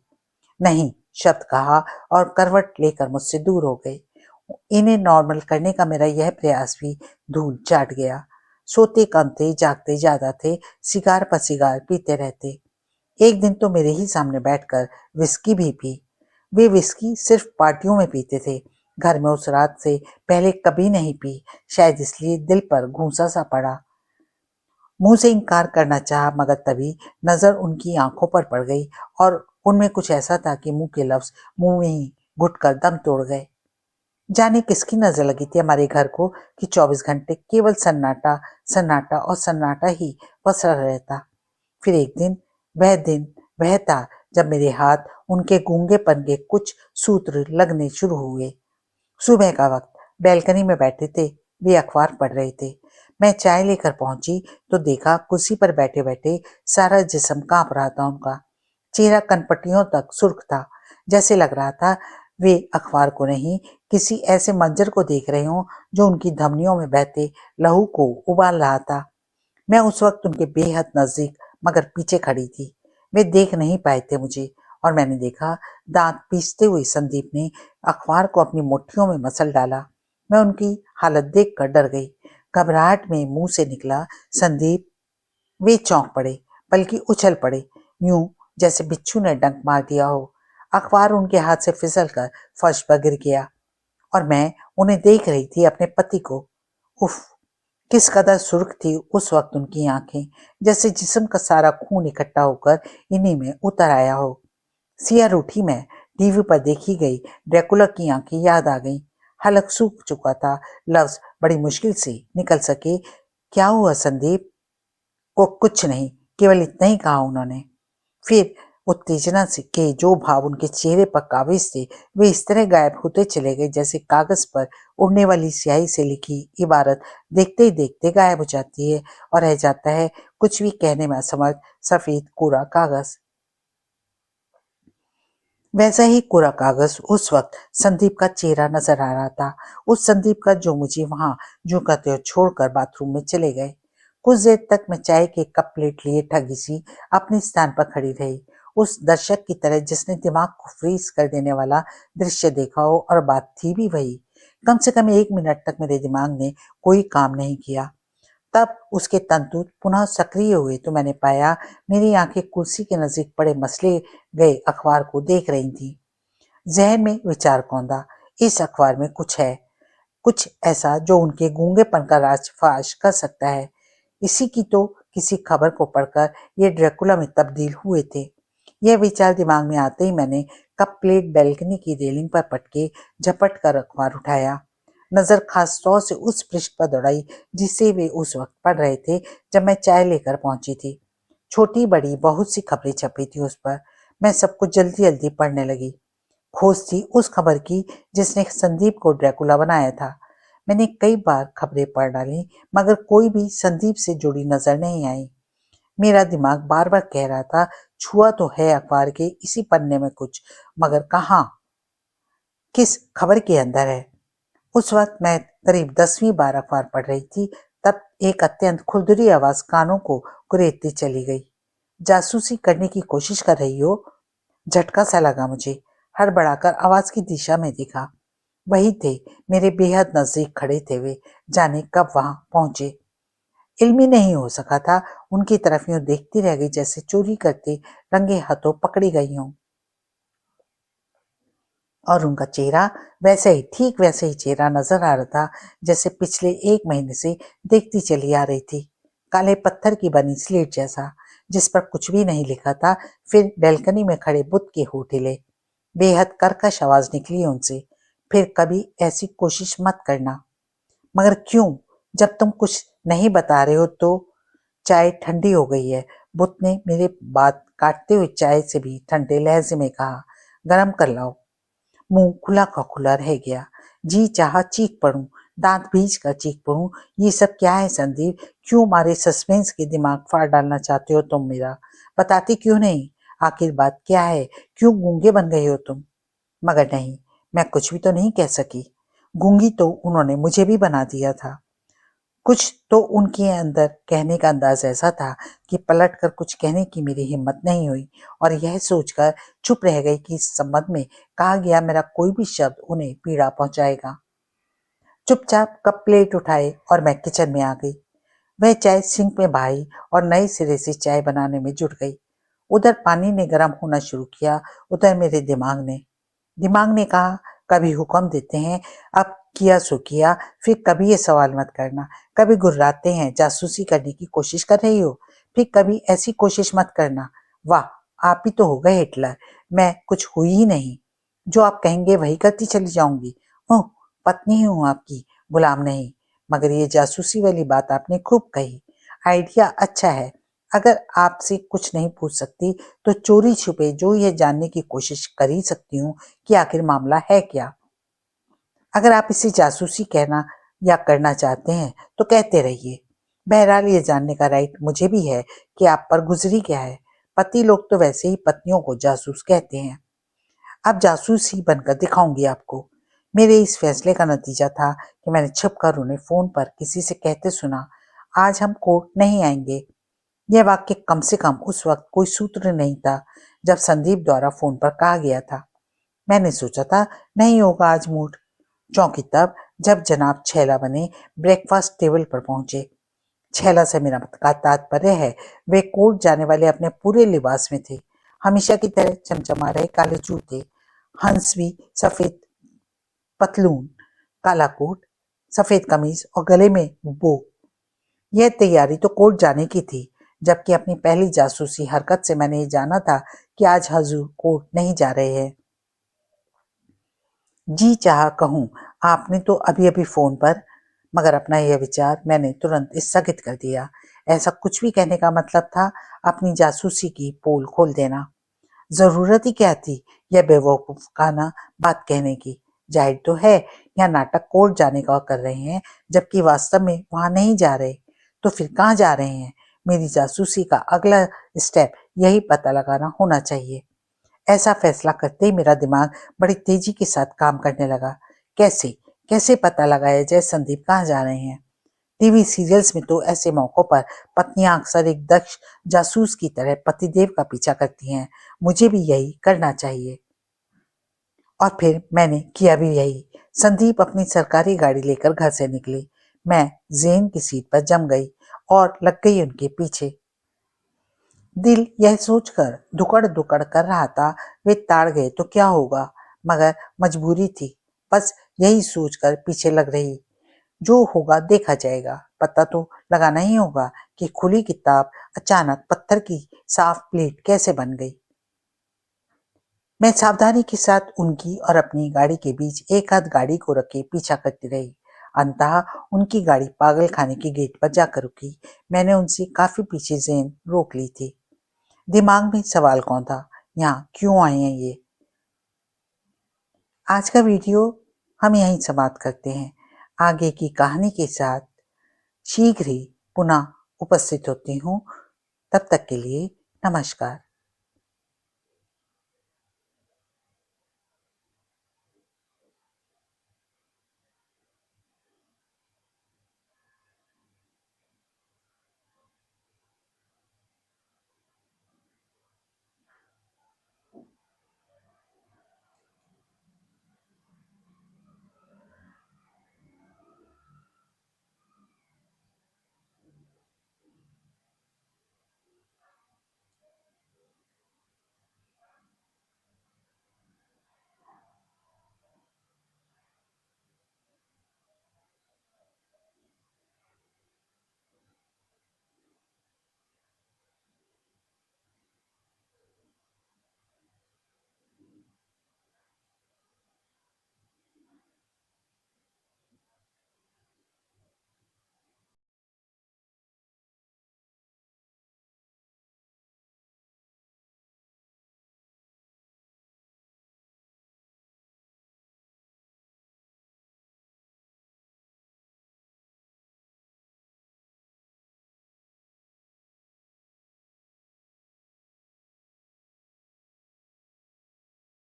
नहीं शब्द कहा और करवट लेकर मुझसे दूर हो गए। इन्हें नॉर्मल करने का मेरा यह प्रयास भी धूल चाट गया। सोते कम थे, जागते ज्यादा थे, सिगार पर सिगार पीते रहते। एक दिन तो मेरे ही सामने बैठकर विस्की भी पी। वे विस्की सिर्फ पार्टियों में पीते थे, घर में उस रात से पहले कभी नहीं पी, शायद इसलिए दिल पर घूंसा सा पड़ा। मुंह से इनकार करना चाहा, मगर तभी नजर उनकी आंखों पर पड़ गई और उनमें कुछ ऐसा था कि मुंह के लफ्ज मुंह में ही घुटकर दम तोड़ गए। जाने किसकी नजर लगी थी हमारे घर को कि 24 घंटे केवल सन्नाटा सन्नाटा और सन्नाटा ही पसरा रहता। फिर एक दिन वह था जब मेरे हाथ उनके गूंगेपन के कुछ सूत्र लगने शुरू हुए। सुबह का वक्त, बैल्कनी में बैठे थे, वे अखबार पढ़ रहे थे। मैं चाय लेकर पहुंची तो देखा कुर्सी पर बैठे बैठे सारा जिस्म कांप रहा था उनका। चेहरा कनपट्टियों तक सुर्ख था, जैसे लग रहा था वे अखबार को नहीं, किसी ऐसे मंजर को देख रहे हों जो उनकी धमनियों में बहते लहू को उबाल रहा था। मैं उस वक्त उनके बेहद नजदीक मगर पीछे खड़ी थी। वे देख नहीं पाए थे मुझे, और मैंने देखा दांत पीसते हुए संदीप ने अखबार को अपनी मुट्ठियों में मसल डाला। मैं उनकी हालत देखकर डर गई। घबराहट में मुंह से निकला, संदीप। वे चौंक पड़े, बल्कि उछल पड़े, यूं जैसे बिच्छू ने डंक मार दिया हो। अखबार उनके हाथ से फिसलकर फर्श पर गिर गया और मैं उन्हें देख रही थी, अपने पति को। उफ, किस कदर सुर्ख थी उस वक्त उनकी आंखें, जैसे जिस्म का सारा खून इकट्ठा होकर इन्हीं में उतर आया हो। सियर उठी मैं। टीवी पर देखी गई ड्रैकुला की आंखें याद आ गईं। हलक सूख चुका था, लफ्ज बड़ी मुश्किल से निकल सके। क्या हुआ संदीप? को कुछ नहीं, केवल इतना ही कहा उन्होंने। फिर उत्तेजना से के जो भाव उनके चेहरे पर काबिज थे, वे इस तरह गायब होते चले गए जैसे कागज पर उड़ने वाली स्याही से लिखी इबारत देखते ही देखते गायब हो जाती है और रह जाता है कुछ भी कहने में असमर्थ सफेद कोरा कागज। वैसा ही कोरा कागज उस वक्त संदीप का चेहरा नजर आ रहा था, उस संदीप का जो मुझे वहां जो कहते हो छोड़कर बाथरूम में चले गए। कुछ देर तक मैं चाय के कप प्लेट लिए ठगी सी अपने स्थान पर खड़ी रही, उस दर्शक की तरह जिसने दिमाग को फ्रीज कर देने वाला दृश्य देखा हो, और बात थी भी वही। कम से कम 1 मिनट तक मेरे दिमाग ने कोई काम नहीं किया। तब उसके तंतु पुनः सक्रिय हुए तो मैंने पाया मेरी आंखें कुर्सी के नजदीक पड़े मसले गए अखबार को देख रही थी। जहन में विचार कौंधा, इस अखबार में कुछ है, कुछ ऐसा जो उनके गूंगेपन का राज फाश कर सकता है। इसी की तो किसी खबर को पढ़कर ये ड्रैकुला में तब्दील हुए थे। यह विचार दिमाग में आते ही मैंने कप प्लेट बैल्कनी की रेलिंग पर पटके झपट कर अखबार उठाया। नजर खास तौर से उस पृष्ठ पर दौड़ाई जिसे वे उस वक्त पढ़ रहे थे जब मैं चाय लेकर पहुंची थी। छोटी बड़ी बहुत सी खबरें छपी थी उस पर। मैं सब कुछ जल्दी जल्दी पढ़ने लगी। खोज थी उस खबर की जिसने संदीप को ड्रैकुला बनाया था। मैंने कई बार खबरें पढ़ डाली, मगर कोई भी संदीप से जुड़ी नजर नहीं आई। मेरा दिमाग बार बार कह रहा था, छुआ तो है अखबार के इसी पन्ने में कुछ, मगर कहाँ, किस खबर के अंदर है। उस वक्त मैं करीब 10वीं बार अखबार पढ़ रही थी। तब एक अत्यंत खुरदुरी आवाज कानों को कुरेदती चली गई। जासूसी करने की कोशिश कर रही हो? झटका सा लगा मुझे। हड़बड़ाकर आवाज की दिशा में देखा। वही थे, मेरे बेहद नजदीक खड़े थे वे। जाने कब वहां पहुंचे। इल्मी नहीं हो सका था। उनकी तरफ यूं देखती रह गई जैसे चोरी करते रंगे हाथों पकड़ी गई हूं। और उनका चेहरा वैसे ही, ठीक वैसे ही चेहरा नजर आ रहा था जैसे पिछले 1 महीने से देखती चली आ रही थी। काले पत्थर की बनी स्लेट जैसा, जिस पर कुछ भी नहीं लिखा था। फिर बैल्कनी में खड़े बुद्ध के होठ हिले। बेहद कर्कश आवाज निकली उनसे, फिर कभी ऐसी कोशिश मत करना। मगर क्यों? जब तुम कुछ नहीं बता रहे हो तो? चाय ठंडी हो गई है, बुद्ध ने मेरे बात काटते हुए चाय से भी ठंडे लहजे में कहा। गरम कर लाओ। मुंह खुला का खुला रह गया। जी चाहा चीख पड़ूं, दांत भींच कर चीख पड़ूं। ये सब क्या है संदीप? क्यों मारे सस्पेंस के दिमाग फाड़ डालना चाहते हो तुम मेरा? बताती क्यों नहीं? आखिर बात क्या है? क्यों गूंगे बन गए हो तुम? मगर नहीं, मैं कुछ भी तो नहीं कह सकी। गूंगी तो उन्होंने मुझे भी बना दिया था। कुछ तो उनके अंदर कहने का अंदाज ऐसा था कि पलटकर कुछ कहने की मेरी हिम्मत नहीं हुई, और यह सोचकर चुप रह गई कि इस संबंध में कहा गया मेरा कोई भी शब्द उन्हें पीड़ा पहुंचाएगा। चुपचाप कप प्लेट उठाए और मैं किचन में आ गई। वह चाय सिंक में बहाई और नए सिरे से चाय बनाने में जुट गई। उधर पानी ने गर्म होना शुरू किया, उधर मेरे दिमाग ने कहा, कभी हुक्म देते हैं, अब किया सो किया। फिर कभी ये सवाल मत करना। कभी गुर्राते हैं, जासूसी करने की कोशिश कर रही हो। फिर कभी ऐसी कोशिश मत करना। वाह, आप ही तो हो गए हिटलर। मैं कुछ हुई ही नहीं। जो आप कहेंगे वही करती चली जाऊंगी। ओह, पत्नी हूं आपकी, गुलाम नहीं। मगर ये जासूसी वाली बात आपने खूब कही। आइडिया अच्छा है। अगर आपसे कुछ नहीं पूछ सकती तो चोरी छुपे जो ये जानने की कोशिश कर ही सकती हूँ कि आखिर मामला है क्या। अगर आप इसे जासूसी कहना या करना चाहते हैं तो कहते रहिए। बहरहाल ये जानने का राइट मुझे भी है कि आप पर गुजरी क्या है। पति लोग तो वैसे ही पत्नियों को जासूस कहते हैं। अब जासूस ही बनकर दिखाऊंगी आपको। मेरे इस फैसले का नतीजा था कि मैंने छिपकर उन्हें फोन पर किसी से कहते सुना, आज हम कोर्ट नहीं आएंगे। यह वाक्य कम से कम उस वक्त कोई सूत्र नहीं था जब संदीप द्वारा फोन पर कहा गया था। मैंने सोचा था नहीं होगा आज मूड। चौंकी तब जब जनाब छैला बने ब्रेकफास्ट टेबल पर पहुंचे। छैला से मेरा तात्पर्य है वे कोर्ट जाने वाले अपने पूरे लिबास में थे, हमेशा की तरह चमचमा रहे काले जूते, हंसवी सफेद पतलून, काला कोट, सफेद कमीज और गले में बो। यह तैयारी तो कोर्ट जाने की थी, जबकि अपनी पहली जासूसी हरकत से मैंने ये जाना था कि आज हजूर कोर्ट नहीं जा रहे हैं। जी चाह कहूं आपने तो अभी अभी फोन पर, मगर अपना यह विचार मैंने तुरंत स्थगित कर दिया। ऐसा कुछ भी कहने का मतलब था अपनी जासूसी की पोल खोल देना। जरूरत ही क्या थी यह बेवकूफाना बात कहने की। जाहिर तो है यहाँ नाटक कोर्ट जाने का कर रहे हैं, जबकि वास्तव में वहां नहीं जा रहे। तो फिर कहाँ जा रहे हैं? मेरी जासूसी का अगला स्टेप यही पता लगाना होना चाहिए। ऐसा फैसला करते ही मेरा दिमाग बड़ी तेजी के साथ काम करने लगा। कैसे कैसे पता लगाया जाए संदीप कहाँ जा रहे हैं? टीवी सीरियल्स में तो ऐसे मौकों पर पत्नियां अक्सर एक दक्ष जासूस की तरह पतिदेव का पीछा करती हैं। मुझे भी यही करना चाहिए। और फिर मैंने किया भी यही। संदीप अपनी सरकारी गाड़ी लेकर घर से निकले। मैं जेन की सीट पर जम गई और लग गई उनके पीछे। दिल यह सोचकर दुकड़ दुकड़ कर रहा था वे ताड़ गए तो क्या होगा, मगर मजबूरी थी। बस यही सोचकर पीछे लग रही। जो होगा देखा जाएगा। पता तो लगाना ही होगा कि खुली किताब अचानक पत्थर की साफ प्लेट कैसे बन गई। मैं सावधानी के साथ उनकी और अपनी गाड़ी के बीच एक हाथ गाड़ी को रखे पीछा करती रही। अंततः उनकी गाड़ी पागल खाने के गेट पर जाकर रुकी। मैंने उनसे काफी पीछे जेन रोक ली थी। दिमाग में सवाल कौन था, यहाँ क्यों आए हैं ये? आज का वीडियो हम यहीं समाप्त करते हैं। आगे की कहानी के साथ शीघ्र ही पुनः उपस्थित होती हूँ। तब तक के लिए नमस्कार।